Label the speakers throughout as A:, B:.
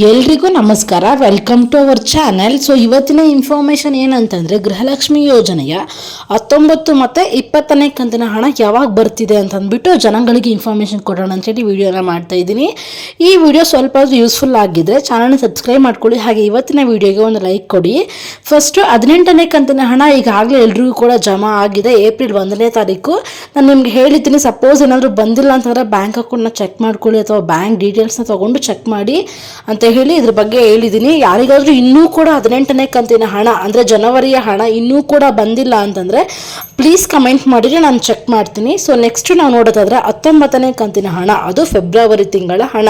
A: ಎಲ್ರಿಗೂ ನಮಸ್ಕಾರ, welcome to our channel. So ಇವತ್ತಿನ ಇನ್ಫಾರ್ಮೇಷನ್ ಏನಂತಂದರೆ, ಗೃಹಲಕ್ಷ್ಮಿ ಯೋಜನೆಯ 19 ಮತ್ತು 20ನೇ ಕಂತಿನ ಹಣ ಯಾವಾಗ ಬರ್ತಿದೆ ಅಂತಂದ್ಬಿಟ್ಟು ಜನಗಳಿಗೆ ಇನ್ಫಾರ್ಮೇಷನ್ ಕೊಡೋಣ ಅಂತೇಳಿ ವಿಡಿಯೋನ ಮಾಡ್ತಾ ಇದ್ದೀನಿ. ಈ ವಿಡಿಯೋ ಸ್ವಲ್ಪ ಯೂಸ್ಫುಲ್ ಆಗಿದ್ದರೆ ಚಾನಲ್ನ ಸಬ್ಸ್ಕ್ರೈಬ್ ಮಾಡ್ಕೊಳ್ಳಿ, ಹಾಗೆ ಇವತ್ತಿನ ವಿಡಿಯೋಗೆ ಒಂದು ಲೈಕ್ ಕೊಡಿ. ಫಸ್ಟು 18ನೇ ಕಂತಿನ ಹಣ ಈಗಾಗಲೇ ಎಲ್ರಿಗೂ ಕೂಡ ಜಮಾ ಆಗಿದೆ. ಏಪ್ರಿಲ್ 1ನೇ ತಾರೀಕು ನಾನು ನಿಮ್ಗೆ ಹೇಳಿದ್ದೀನಿ. ಸಪೋಸ್ ಏನಾದರೂ ಬಂದಿಲ್ಲ ಅಂತಂದರೆ ಬ್ಯಾಂಕ್ ಅಕೌಂಟ್ನ ಚೆಕ್ ಮಾಡ್ಕೊಳ್ಳಿ ಅಥವಾ ಬ್ಯಾಂಕ್ ಡೀಟೇಲ್ಸ್ನ ತೊಗೊಂಡು ಚೆಕ್ ಮಾಡಿ ಅಂತ ಹೇಳಿ ಇದ್ರ ಬಗ್ಗೆ ಹೇಳಿದ್ದೀನಿ. ಯಾರಿಗಾದ್ರೂ ಇನ್ನೂ ಕೂಡ 18ನೇ ಕಂತಿನ ಹಣ ಅಂದರೆ ಜನವರಿಯ ಹಣ ಇನ್ನೂ ಕೂಡ ಬಂದಿಲ್ಲ ಅಂತಂದರೆ ಪ್ಲೀಸ್ ಕಮೆಂಟ್ ಮಾಡಿದರೆ ನಾನು ಚೆಕ್ ಮಾಡ್ತೀನಿ. ಸೊ ನೆಕ್ಸ್ಟ್ ನಾವು ನೋಡೋದಾದರೆ 19ನೇ ಕಂತಿನ ಹಣ, ಅದು ಫೆಬ್ರವರಿ ತಿಂಗಳ ಹಣ.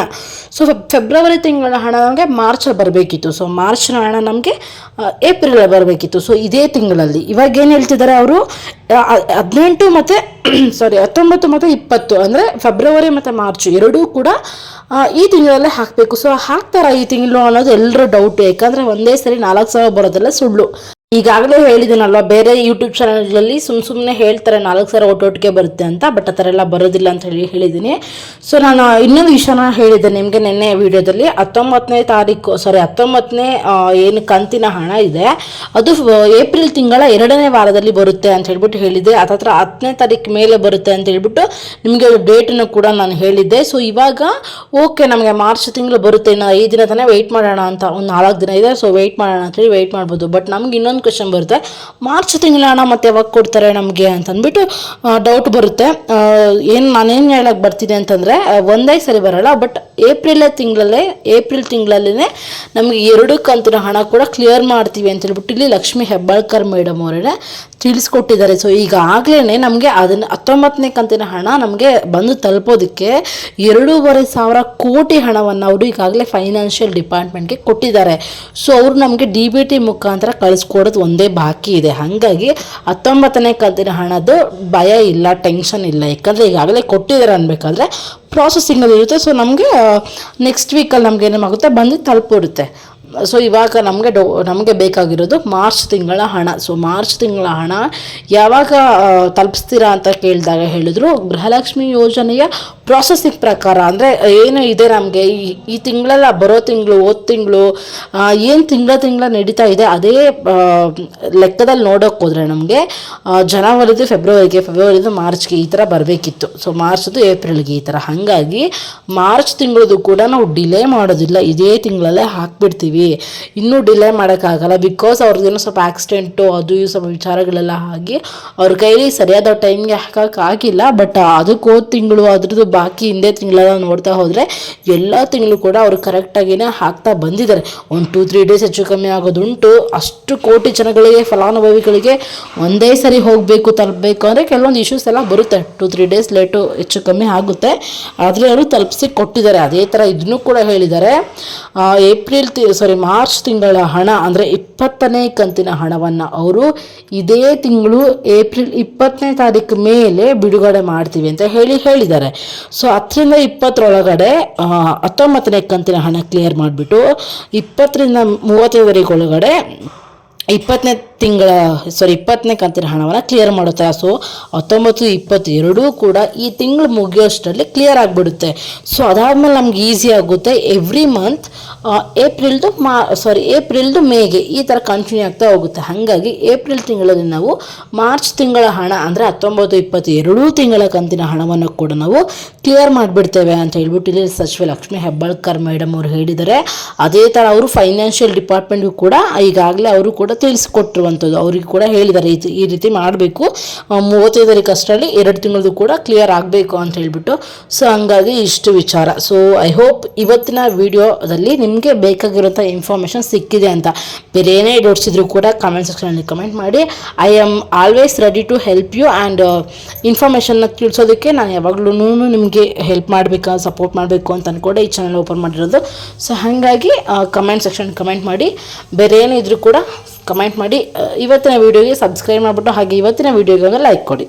A: ಸೊ ಫೆಬ್ರವರಿ ತಿಂಗಳ ಹಣ ನಮಗೆ ಮಾರ್ಚಲ್ಲಿ ಬರಬೇಕಿತ್ತು. ಸೊ ಮಾರ್ಚ್ನ ಹಣ ನಮಗೆ ಏಪ್ರಿಲ್ ಬರಬೇಕಿತ್ತು. ಸೊ ಇದೇ ತಿಂಗಳಲ್ಲಿ ಇವಾಗ ಏನು ಹೇಳ್ತಿದ್ದಾರೆ ಅವರು, 18 ಮತ್ತು 19 ಮತ್ತು 20 ಅಂದರೆ ಫೆಬ್ರವರಿ ಮತ್ತು ಮಾರ್ಚ್ ಎರಡೂ ಕೂಡ ಈ ತಿಂಗಳಲ್ಲೇ ಹಾಕಬೇಕು. ಸೊ ಹಾಕ್ತಾರಾ ಈ ತಿಂಗಳು ಅನ್ನೋದು ಎಲ್ಲರೂ ಡೌಟ್. ಯಾಕಂದರೆ ಒಂದೇ ಸರಿ 4,000 ಬರೋದೆಲ್ಲ ಸುಳ್ಳು. ಈಗಾಗಲೇ ಹೇಳಿದ್ದೀನಲ್ವ, ಬೇರೆ ಯೂಟ್ಯೂಬ್ ಚಾನಲ್ಗಳಲ್ಲಿ ಸುಮ್ಮನೆ ಹೇಳ್ತಾರೆ 4,000 ಒಟ್ಟೊಟ್ಟಿಗೆ ಬರುತ್ತೆ ಅಂತ, ಬಟ್ ಆ ಥರ ಎಲ್ಲ ಬರೋದಿಲ್ಲ ಅಂತ ಹೇಳಿದ್ದೀನಿ. ಸೊ ನಾನು ಇನ್ನೊಂದು ವಿಷಯನ ಹೇಳಿದ್ದೆ ನಿಮಗೆ ನಿನ್ನೆ ವಿಡಿಯೋದಲ್ಲಿ. 19ನೇ ಏನು ಕಂತಿನ ಹಣ ಇದೆ ಅದು ಏಪ್ರಿಲ್ ತಿಂಗಳ 2ನೇ ವಾರದಲ್ಲಿ ಬರುತ್ತೆ ಅಂತ ಹೇಳ್ಬಿಟ್ಟು ಹೇಳಿದ್ದೆ. ಹತ್ರ 10ನೇ ತಾರೀಕು ಮೇಲೆ ಬರುತ್ತೆ ಅಂತ ಹೇಳ್ಬಿಟ್ಟು ನಿಮಗೆ ಡೇಟನ್ನು ಕೂಡ ನಾನು ಹೇಳಿದ್ದೆ. ಸೊ ಇವಾಗ ಓಕೆ, ನಮಗೆ ಮಾರ್ಚ್ ತಿಂಗಳು ಬರುತ್ತೆ, ಇನ್ನು 5 ದಿನ ತಾನೇ ವೆಯ್ಟ್ ಮಾಡೋಣ ಅಂತ, ಒಂದು 4 ದಿನ ಇದೆ. ಸೊ ವೆಯ್ಟ್ ಮಾಡೋಣ ಅಂತೇಳಿ ವೆಯ್ಟ್ ಮಾಡ್ಬೋದು. ಬಟ್ ನಮ್ಗೆ ಇನ್ನೊಂದು ಕ್ವಶನ್ ಬರುತ್ತೆ, ಮಾರ್ಚ್ ತಿಂಗಳ ಹಣ ಮತ್ತೆ ಯಾವಾಗ ಕೊಡ್ತಾರೆ ನಮಗೆ ಅಂತಂದ್ಬಿಟ್ಟು ಡೌಟ್ ಬರುತ್ತೆ. ನಾನೇನು ಹೇಳಕ್ಕೆ ಬರ್ತಿದೆ ಅಂತಂದರೆ, ಒಂದೇ ಸರಿ ಬರೋಲ್ಲ, ಬಟ್ ಏಪ್ರಿಲ್ ತಿಂಗಳಲ್ಲೇ ನಮಗೆ 2 ಕಂತಿನ ಹಣ ಕೂಡ ಕ್ಲಿಯರ್ ಮಾಡ್ತೀವಿ ಅಂತ ಹೇಳ್ಬಿಟ್ಟು ಇಲ್ಲಿ ಲಕ್ಷ್ಮೀ ಹೆಬ್ಬಾಳ್ಕರ್ ಮೇಡಮ್ ಅವರೇ ತಿಳಿಸ್ಕೊಟ್ಟಿದ್ದಾರೆ. ಸೊ ಈಗಾಗಲೇ ನಮಗೆ 19ನೇ ಕಂತಿನ ಹಣ ನಮಗೆ ಬಂದು ತಲುಪೋದಕ್ಕೆ 2,500 ಕೋಟಿ ಹಣವನ್ನು ಅವರು ಈಗಾಗಲೇ ಫೈನಾನ್ಷಿಯಲ್ ಡಿಪಾರ್ಟ್ಮೆಂಟ್ಗೆ ಕೊಟ್ಟಿದ್ದಾರೆ. ಸೊ ಅವರು ನಮಗೆ DBT ಮುಖಾಂತರ ಕಳಿಸ್ಕೊಡೋದು ಒಂದೇ ಬಾಕಿ ಇದೆ. ಹಾಗಾಗಿ 19ನೇ ಕಂತಿನ ಹಣದ್ದು ಭಯ ಇಲ್ಲ, ಟೆನ್ಷನ್ ಇಲ್ಲ. ಯಾಕಂದರೆ ಈಗಾಗಲೇ ಕೊಟ್ಟಿದ್ದಾರೆ ಅನ್ಬೇಕಾದ್ರೆ ಪ್ರಾಸೆಸಿಂಗಲ್ಲಿ ಇರುತ್ತೆ. ಸೊ ನಮಗೆ ನೆಕ್ಸ್ಟ್ ವೀಕಲ್ಲಿ ನಮ್ಗೆ ಏನೇನಾಗುತ್ತೆ ಬಂದು ತಲುಪಿರುತ್ತೆ. ಸೊ ಇವಾಗ ನಮಗೆ ಬೇಕಾಗಿರೋದು ಮಾರ್ಚ್ ತಿಂಗಳ ಹಣ. ಸೊ ಮಾರ್ಚ್ ತಿಂಗಳ ಹಣ ಯಾವಾಗ ತಲುಪಿಸ್ತೀರಾ ಅಂತ ಕೇಳಿದಾಗ ಹೇಳಿದ್ರು, ಗೃಹಲಕ್ಷ್ಮಿ ಯೋಜನೆಯ ಪ್ರಾಸೆಸಿಂಗ್ ಪ್ರಕಾರ ಅಂದರೆ ಏನು ಇದೆ ನಮಗೆ ಈ ತಿಂಗಳೆಲ್ಲ ಬರೋ ತಿಂಗಳು ಹೋದ ತಿಂಗಳು ಏನು ತಿಂಗಳ ನಡೀತಾ ಇದೆ ಅದೇ ಲೆಕ್ಕದಲ್ಲಿ ನೋಡೋಕೆ ಹೋದರೆ ನಮಗೆ ಜನವರಿದು ಫೆಬ್ರವರಿದು ಮಾರ್ಚ್ಗೆ ಈ ಥರ ಬರಬೇಕಿತ್ತು. ಸೊ ಮಾರ್ಚ್ದು ಏಪ್ರಿಲ್ಗೆ ಈ ಥರ. ಹಾಗಾಗಿ ಮಾರ್ಚ್ ತಿಂಗಳದು ಕೂಡ ನಾವು ಡಿಲೇ ಮಾಡೋದಿಲ್ಲ, ಇದೇ ತಿಂಗಳಲ್ಲೇ ಹಾಕ್ಬಿಡ್ತೀವಿ. ಇನ್ನೂ ಡಿಲೇ ಮಾಡೋಕ್ಕಾಗಲ್ಲ, ಬಿಕಾಸ್ ಅವ್ರದ್ದೇನೋ ಸ್ವಲ್ಪ ಆಕ್ಸಿಡೆಂಟು ಅದು ಸ್ವಲ್ಪ ವಿಚಾರಗಳೆಲ್ಲ ಆಗಿ ಅವ್ರ ಕೈಲಿ ಸರಿಯಾದ ಟೈಮ್ಗೆ ಹಾಕೋಕ್ಕಾಗಿಲ್ಲ. ಬಟ್ ಅದಕ್ಕೆ ಹೋದ ತಿಂಗಳು ಅದ್ರದ್ದು ಬಾಕಿ ಹಿಂದೆ ತಿಂಗಳೆಲ್ಲ ನೋಡ್ತಾ ಹೋದರೆ ಎಲ್ಲ ತಿಂಗಳು ಕೂಡ ಅವರು ಕರೆಕ್ಟಾಗಿಯೇ ಹಾಕ್ತಾ ಬಂದಿದ್ದಾರೆ. ಒಂದು 2-3 ಡೇಸ್ ಹೆಚ್ಚು ಕಮ್ಮಿ ಆಗೋದುಂಟು. ಅಷ್ಟು ಕೋಟಿ ಜನಗಳಿಗೆ, ಫಲಾನುಭವಿಗಳಿಗೆ ಒಂದೇ ಸರಿ ಹೋಗಬೇಕು ತಲುಪಬೇಕು ಅಂದರೆ ಕೆಲವೊಂದು ಇಶ್ಯೂಸ್ ಎಲ್ಲ ಬರುತ್ತೆ. 2-3 ಡೇಸ್ ಲೇಟು ಹೆಚ್ಚು ಕಮ್ಮಿ ಆಗುತ್ತೆ, ಆದರೆ ಅವರು ತಲುಪಿಸಿ ಕೊಟ್ಟಿದ್ದಾರೆ. ಅದೇ ಥರ ಇದನ್ನು ಕೂಡ ಹೇಳಿದ್ದಾರೆ. ಮಾರ್ಚ್ ತಿಂಗಳ ಹಣ ಅಂದರೆ 20ನೇ ಕಂತಿನ ಹಣವನ್ನು ಅವರು ಇದೇ ತಿಂಗಳು ಏಪ್ರಿಲ್ 20ನೇ ತಾರೀಕು ಮೇಲೆ ಬಿಡುಗಡೆ ಮಾಡ್ತೀವಿ ಅಂತ ಹೇಳಿದ್ದಾರೆ. ಸೊ 10ರಿಂದ 20ರೊಳಗಡೆ 19ನೇ ಕಂತಿನ ಹಣ ಕ್ಲಿಯರ್ ಮಾಡಿಬಿಟ್ಟು 20ರಿಂದ 35 ಒಳಗಡೆ 20ನೇ ಕಂತಿನ ಹಣವನ್ನು ಕ್ಲಿಯರ್ ಮಾಡುತ್ತೆ. ಸೊ 19-20 ಎರಡೂ ಕೂಡ ಈ ತಿಂಗಳು ಮುಗಿಯೋಷ್ಟರಲ್ಲಿ ಕ್ಲಿಯರ್ ಆಗಿಬಿಡುತ್ತೆ. ಸೊ ಅದಾದಮೇಲೆ ನಮ್ಗೆ ಈಸಿ ಆಗುತ್ತೆ. ಎವ್ರಿ ಮಂತ್ ಏಪ್ರಿಲ್ದು ಮೇಗೆ ಈ ಥರ ಕಂಟಿನ್ಯೂ ಆಗ್ತಾ ಹೋಗುತ್ತೆ. ಹಾಗಾಗಿ ಏಪ್ರಿಲ್ ತಿಂಗಳಲ್ಲಿ ನಾವು ಮಾರ್ಚ್ ತಿಂಗಳ ಹಣ ಅಂದರೆ 19-20 ಎರಡೂ ತಿಂಗಳ ಕಂತಿನ ಹಣವನ್ನು ಕೂಡ ನಾವು ಕ್ಲಿಯರ್ ಮಾಡಿಬಿಡ್ತೇವೆ ಅಂತ ಹೇಳ್ಬಿಟ್ಟು ಇಲ್ಲಿ ಸಚಿವೆ ಲಕ್ಷ್ಮೀ ಹೆಬ್ಬಾಳ್ಕರ್ ಮೇಡಮ್ ಅವರು ಹೇಳಿದ್ದಾರೆ. ಅದೇ ಥರ ಅವರು ಫೈನಾನ್ಷಿಯಲ್ ಡಿಪಾರ್ಟ್ಮೆಂಟ್ಗೂ ಕೂಡ ಈಗಾಗಲೇ ಅವರು ಕೂಡ ತಿಳಿಸ್ಕೊಟ್ಟಿರುವಂಥದ್ದು. ಅವ್ರಿಗೆ ಕೂಡ ಹೇಳಿದ್ದಾರೆ ಈ ರೀತಿ ಮಾಡಬೇಕು, 35 ಅಷ್ಟರಲ್ಲಿ 2 ತಿಂಗಳದ್ದು ಕೂಡ ಕ್ಲಿಯರ್ ಆಗಬೇಕು ಅಂತ ಹೇಳ್ಬಿಟ್ಟು. ಸೊ ಹಂಗಾಗಿ ಇಷ್ಟು ವಿಚಾರ. ಸೊ ಐ ಹೋಪ್ ಇವತ್ತಿನ ವಿಡಿಯೋದಲ್ಲಿ ನಿಮಗೆ ಬೇಕಾಗಿರೋಂಥ ಇನ್ಫಾರ್ಮೇಷನ್ ಸಿಕ್ಕಿದೆ ಅಂತ. ಬೇರೆ ಏನೇ ಡೌಟ್ಸ್ ಇದ್ರೂ ಕೂಡ ಕಮೆಂಟ್ ಸೆಕ್ಷನಲ್ಲಿ ಕಮೆಂಟ್ ಮಾಡಿ. I am always ready to help you and ಇನ್ಫಾರ್ಮೇಷನ್ನ ತಿಳಿಸೋದಕ್ಕೆ ನಾನು ಯಾವಾಗಲೂ ನಿಮಗೆ ಹೆಲ್ಪ್ ಮಾಡಬೇಕು, ಸಪೋರ್ಟ್ ಮಾಡಬೇಕು ಅಂತ ಅಂದ್ಕೊಂಡೆ ಈ ಚಾನಲ್ ಓಪನ್ ಮಾಡಿರೋದು. ಸೊ ಹಾಗಾಗಿ ಕಮೆಂಟ್ ಸೆಕ್ಷನ್ ಕಮೆಂಟ್ ಮಾಡಿ. ಬೇರೆ ಏನೇ ಇದ್ರೂ ಕೂಡ ಕಮೆಂಟ್ ಮಾಡಿ. ಇವತ್ತಿನ ವೀಡಿಯೋಗೆ ಸಬ್ಸ್ಕ್ರೈಬ್ ಮಾಡಿಬಿಟ್ಟು ಹಾಗೆ ಇವತ್ತಿನ ವೀಡಿಯೋಗೆ ಲೈಕ್ ಕೊಡಿ.